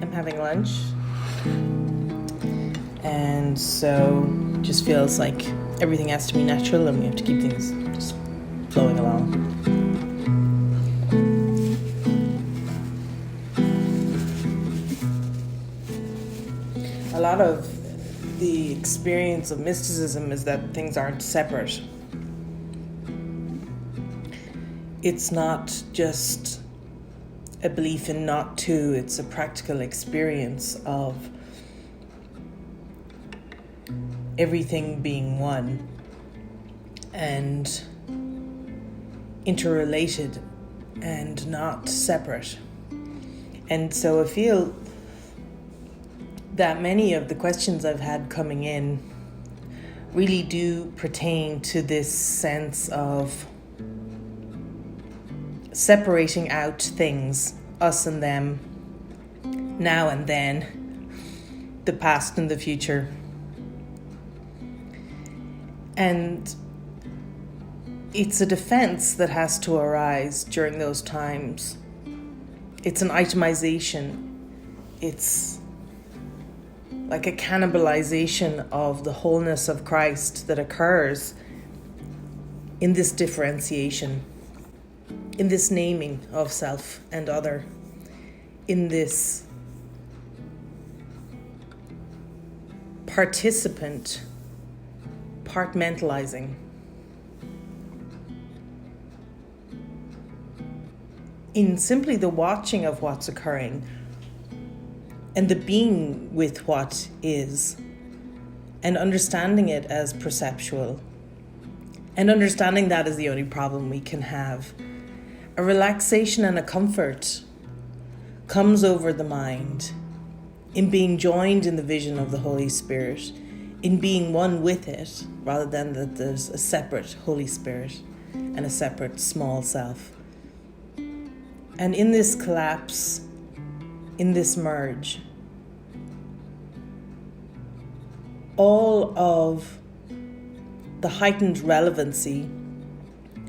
I'm having lunch, and so just feels like everything has to be natural and we have to keep things just flowing along. A lot of the experience of mysticism is that things aren't separate. It's not just a belief in not two, it's a practical experience of everything being one and interrelated and not separate. And so I feel that many of the questions I've had coming in really do pertain to this sense of separating out things, us and them, now and then, the past and the future. And it's a defense that has to arise during those times. It's an itemization. It's like a cannibalization of the wholeness of Christ that occurs in this differentiation, in this naming of self and other, in this participant compartmentalizing, in simply the watching of what's occurring and the being with what is, and understanding it as perceptual, and understanding that is the only problem we can have. A relaxation and a comfort comes over the mind in being joined in the vision of the Holy Spirit, in being one with it, rather than that there's a separate Holy Spirit and a separate small self. And in this collapse, in this merge, all of the heightened relevancy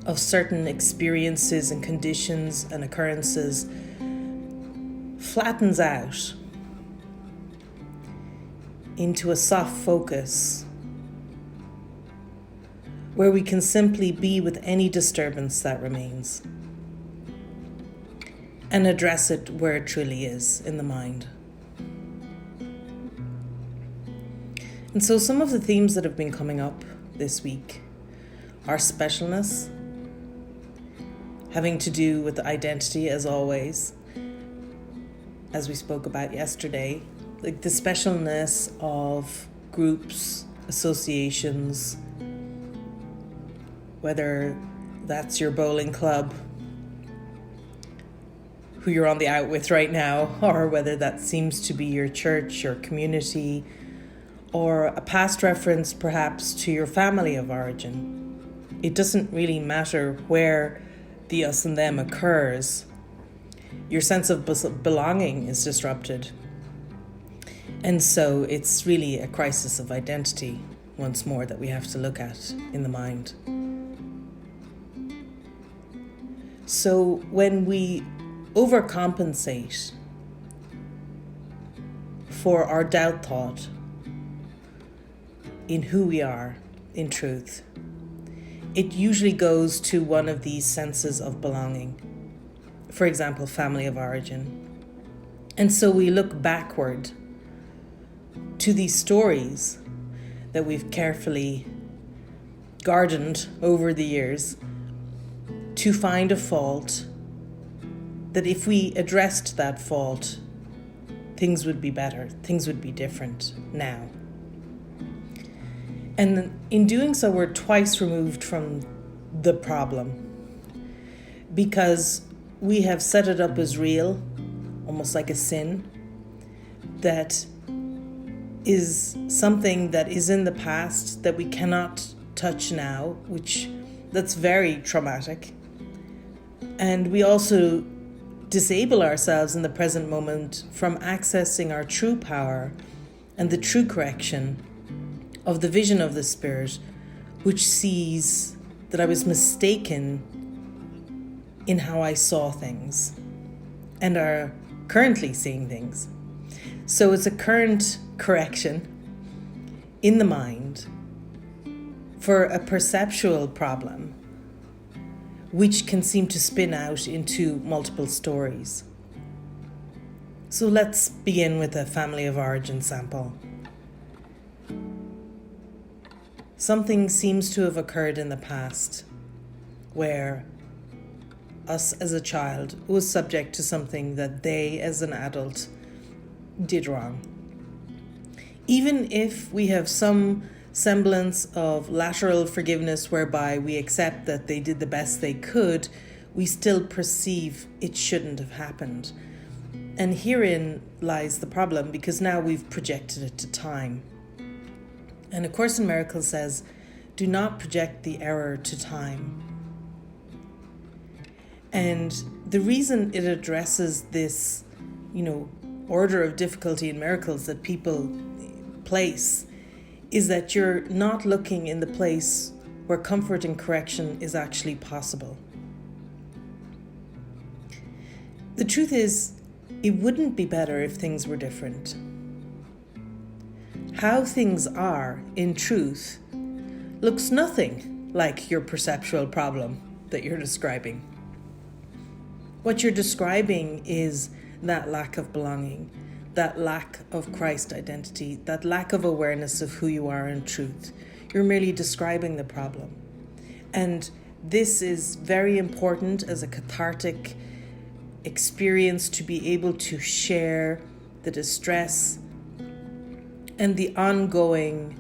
of certain experiences and conditions and occurrences flattens out into a soft focus where we can simply be with any disturbance that remains and address it where it truly is, in the mind. And so some of the themes that have been coming up this week are specialness, having to do with identity as always, as we spoke about yesterday, like the specialness of groups, associations, whether that's your bowling club, who you're on the out with right now, or whether that seems to be your church, your community, or a past reference perhaps to your family of origin. It doesn't really matter where the us and them occurs. Your sense of belonging is disrupted. And so it's really a crisis of identity, once more, that we have to look at in the mind. So when we overcompensate for our doubt thought in who we are, in truth, it usually goes to one of these senses of belonging. For example, family of origin. And so we look backward to these stories that we've carefully gardened over the years to find a fault, that if we addressed that fault, things would be better, things would be different now. And in doing so, we're twice removed from the problem, because we have set it up as real, almost like a sin, that is something that is in the past that we cannot touch now, that's very traumatic. And we also disable ourselves in the present moment from accessing our true power and the true correction of the vision of the Spirit, which sees that I was mistaken in how I saw things and are currently seeing things. So it's a current correction in the mind for a perceptual problem, which can seem to spin out into multiple stories. So let's begin with a family of origin sample. Something seems to have occurred in the past where us as a child was subject to something that they as an adult did wrong. Even if we have some semblance of lateral forgiveness whereby we accept that they did the best they could, we still perceive it shouldn't have happened. And herein lies the problem, because now we've projected it to time. And Acourseinmiracles says, do not project the error to time. And the reason it addresses this, order of difficulty in miracles that people place is that you're not looking in the place where comfort and correction is actually possible. The truth is, it wouldn't be better if things were different. How things are, in truth, looks nothing like your perceptual problem that you're describing. What you're describing is that lack of belonging, that lack of Christ identity, that lack of awareness of who you are in truth. You're merely describing the problem. And this is very important as a cathartic experience to be able to share the distress and the ongoing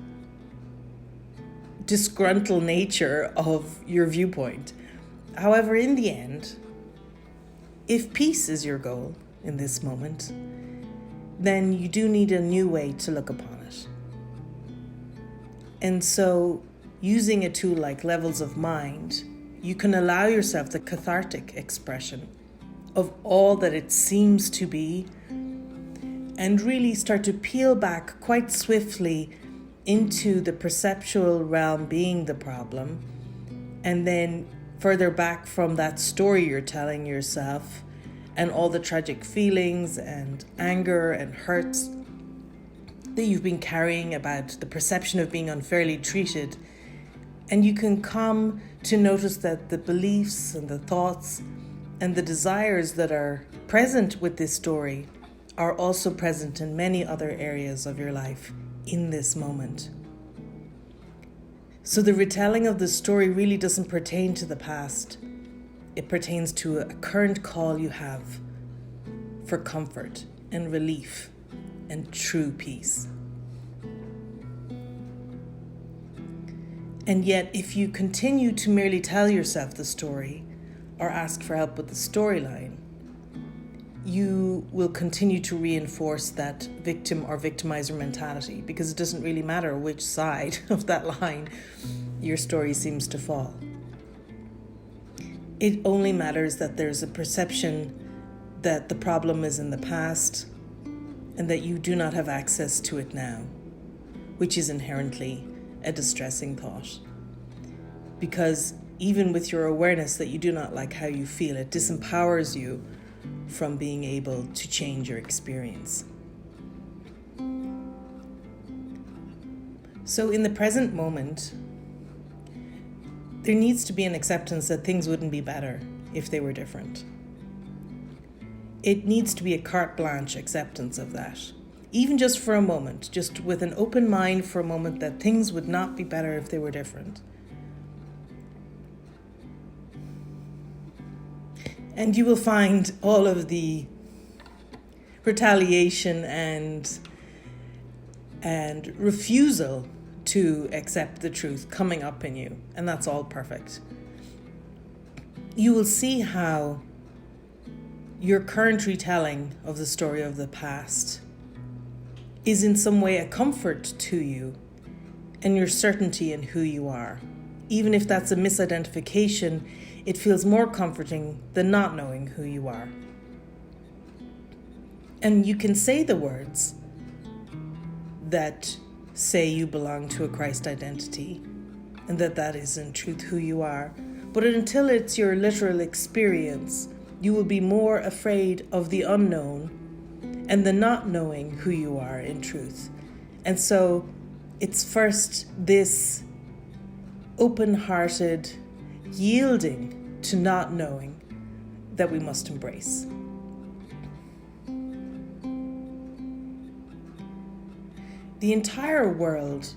disgruntled nature of your viewpoint. However, in the end, if peace is your goal in this moment, then you do need a new way to look upon it. And so, using a tool like levels of mind, you can allow yourself the cathartic expression of all that it seems to be, and really start to peel back quite swiftly into the perceptual realm being the problem, and then further back from that story you're telling yourself and all the tragic feelings and anger and hurts that you've been carrying about the perception of being unfairly treated. And you can come to notice that the beliefs and the thoughts and the desires that are present with this story are also present in many other areas of your life in this moment. So the retelling of the story really doesn't pertain to the past. It pertains to a current call you have for comfort and relief and true peace. And yet, if you continue to merely tell yourself the story or ask for help with the storyline, you will continue to reinforce that victim or victimizer mentality, because it doesn't really matter which side of that line your story seems to fall. It only matters that there's a perception that the problem is in the past and that you do not have access to it now, which is inherently a distressing thought. Because even with your awareness that you do not like how you feel, it disempowers you from being able to change your experience. So in the present moment, there needs to be an acceptance that things wouldn't be better if they were different. It needs to be a carte blanche acceptance of that. Even just for a moment, just with an open mind for a moment, that things would not be better if they were different. And you will find all of the retaliation and refusal to accept the truth coming up in you, and that's all perfect. You will see how your current retelling of the story of the past is in some way a comfort to you and your certainty in who you are. Even if that's a misidentification, it feels more comforting than not knowing who you are. And you can say the words that say you belong to a Christ identity and that is in truth who you are. But until it's your literal experience, you will be more afraid of the unknown and the not knowing who you are in truth. And so it's first this open-hearted yielding to not knowing that we must embrace. The entire world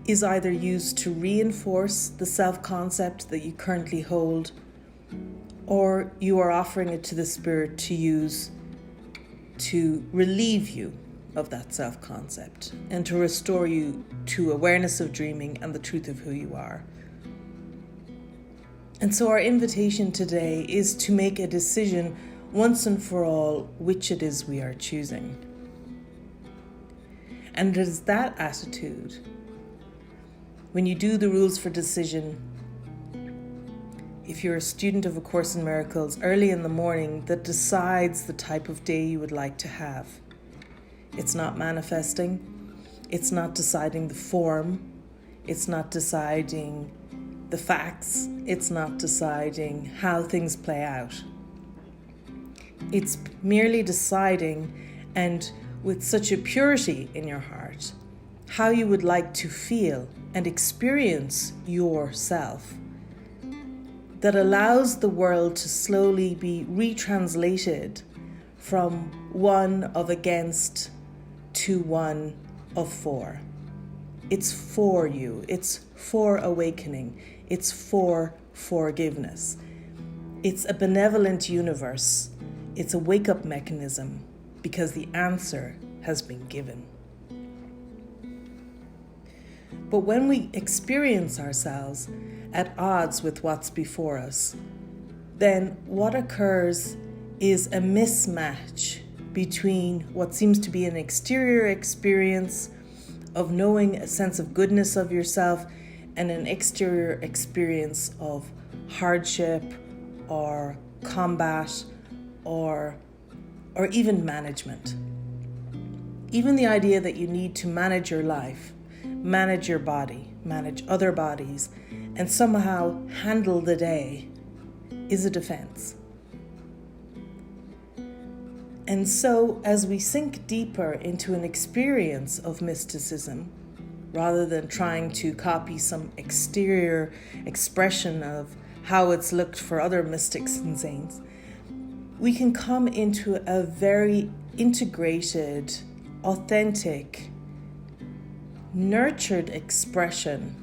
is either used to reinforce the self-concept that you currently hold, or you are offering it to the Spirit to use to relieve you of that self-concept and to restore you to awareness of dreaming and the truth of who you are. And so our invitation today is to make a decision once and for all which it is we are choosing. And it is that attitude, when you do the rules for decision, if you're a student of A Course in Miracles, early in the morning, that decides the type of day you would like to have. It's not manifesting, it's not deciding the form, it's not deciding the facts, it's not deciding how things play out. It's merely deciding, and with such a purity in your heart, how you would like to feel and experience yourself, that allows the world to slowly be retranslated from one of against to one of for. It's for you. It's for awakening. It's for forgiveness. It's a benevolent universe. It's a wake-up mechanism because the answer has been given. But when we experience ourselves at odds with what's before us, then what occurs is a mismatch between what seems to be an exterior experience of knowing a sense of goodness of yourself and an exterior experience of hardship or combat or even management. Even the idea that you need to manage your life, manage your body, manage other bodies, and somehow handle the day is a defense. And so as we sink deeper into an experience of mysticism, rather than trying to copy some exterior expression of how it's looked for other mystics and saints, we can come into a very integrated, authentic, nurtured expression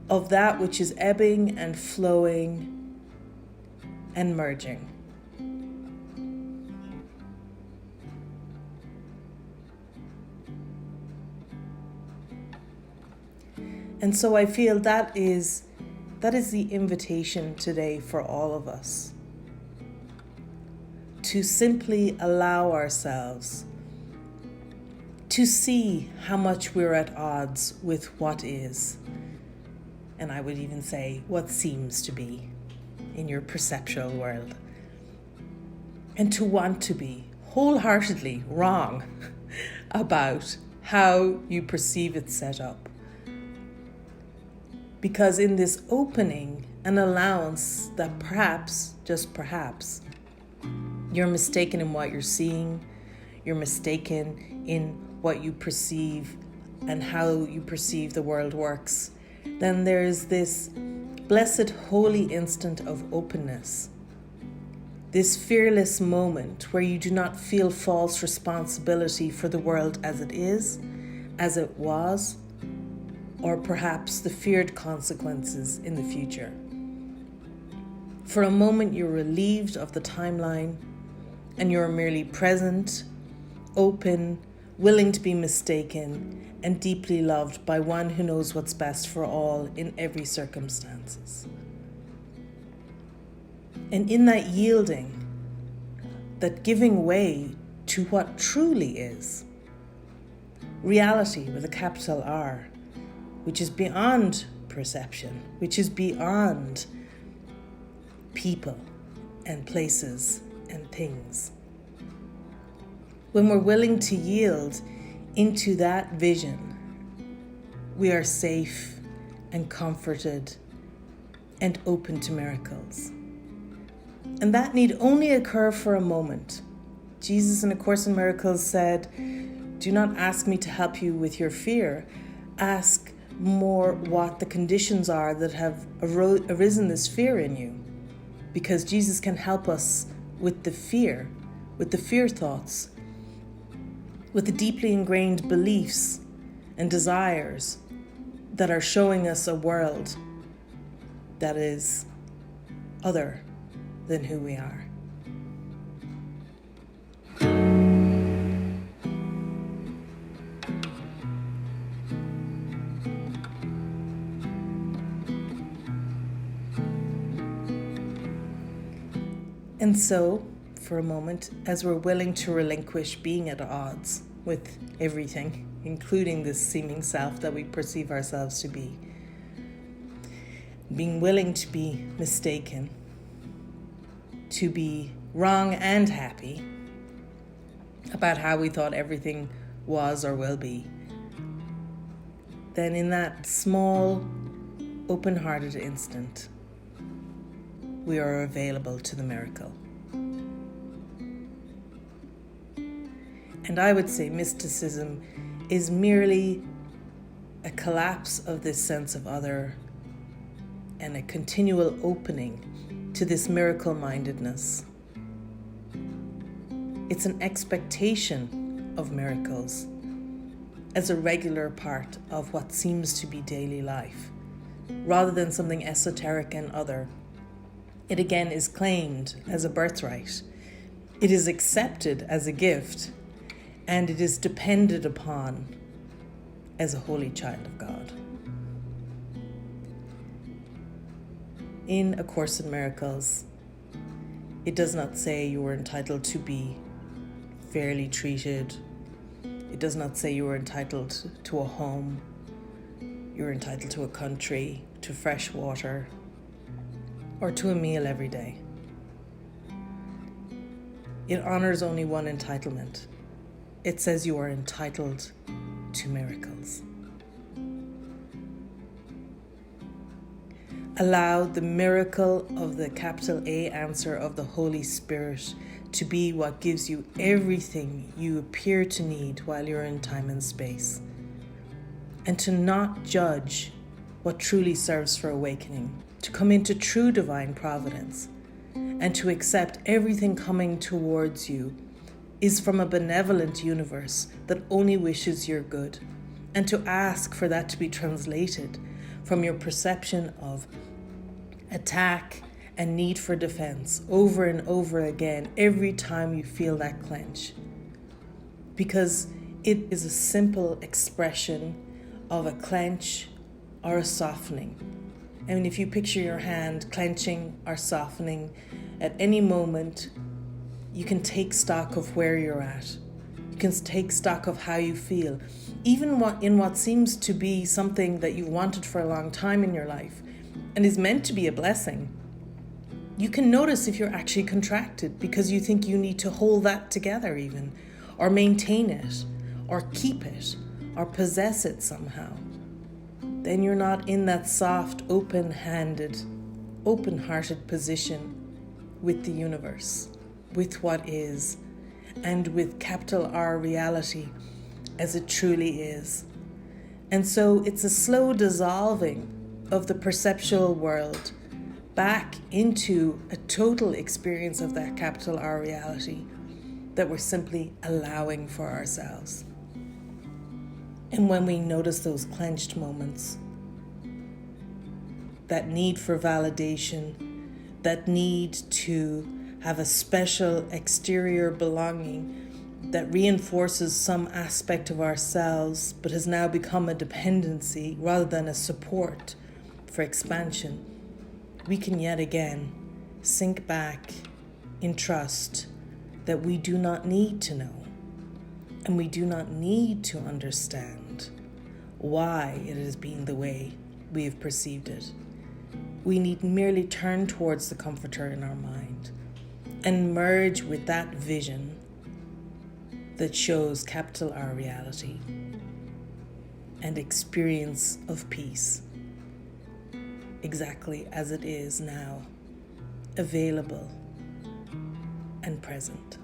of that which is ebbing and flowing and merging. And so I feel that is the invitation today for all of us, to simply allow ourselves to see how much we're at odds with what is, and I would even say what seems to be in your perceptual world, and to want to be wholeheartedly wrong about how you perceive it set up. Because in this opening and allowance that perhaps, just perhaps, you're mistaken in what you're seeing, you're mistaken in what you perceive and how you perceive the world works, then there's this blessed holy instant of openness, this fearless moment where you do not feel false responsibility for the world as it is, as it was, or perhaps the feared consequences in the future. For a moment, you're relieved of the timeline and you're merely present, open, willing to be mistaken, and deeply loved by one who knows what's best for all in every circumstances. And in that yielding, that giving way to what truly is, reality with a capital R, which is beyond perception, which is beyond people and places and things. When we're willing to yield into that vision, we are safe and comforted and open to miracles. And that need only occur for a moment. Jesus in A Course in Miracles said, do not ask me to help you with your fear. Ask more what the conditions are that have arisen this fear in you. Because Jesus can help us with the fear thoughts, with the deeply ingrained beliefs and desires that are showing us a world that is other than who we are. And so, for a moment, as we're willing to relinquish being at odds with everything, including this seeming self that we perceive ourselves to be, being willing to be mistaken, to be wrong and happy about how we thought everything was or will be, then in that small, open-hearted instant, we are available to the miracle. And I would say mysticism is merely a collapse of this sense of other and a continual opening to this miracle-mindedness. It's an expectation of miracles as a regular part of what seems to be daily life, rather than something esoteric and other. It again is claimed as a birthright. It is accepted as a gift, and it is depended upon as a holy child of God. In A Course in Miracles, it does not say you are entitled to be fairly treated. It does not say you are entitled to a home. You're entitled to a country, to fresh water, or to a meal every day. It honors only one entitlement. It says you are entitled to miracles. Allow the miracle of the capital A answer of the Holy Spirit to be what gives you everything you appear to need while you're in time and space. And to not judge what truly serves for awakening, to come into true divine providence, and to accept everything coming towards you is from a benevolent universe that only wishes your good, and to ask for that to be translated from your perception of attack and need for defense over and over again every time you feel that clench. Because it is a simple expression of a clench or a softening. I mean, if you picture your hand clenching or softening at any moment, you can take stock of where you're at. You can take stock of how you feel. Even in what seems to be something that you've wanted for a long time in your life and is meant to be a blessing, you can notice if you're actually contracted because you think you need to hold that together even, or maintain it, or keep it, or possess it somehow. Then you're not in that soft, open-handed, open-hearted position with the universe, with what is, and with capital R reality as it truly is. And so it's a slow dissolving of the perceptual world back into a total experience of that capital R reality that we're simply allowing for ourselves. And when we notice those clenched moments, that need for validation, that need to have a special exterior belonging that reinforces some aspect of ourselves but has now become a dependency rather than a support for expansion, we can yet again sink back in trust that we do not need to know, and we do not need to understand why it has been the way we have perceived it. We need merely turn towards the comforter in our mind and merge with that vision that shows capital R reality and experience of peace exactly as it is now, available and present.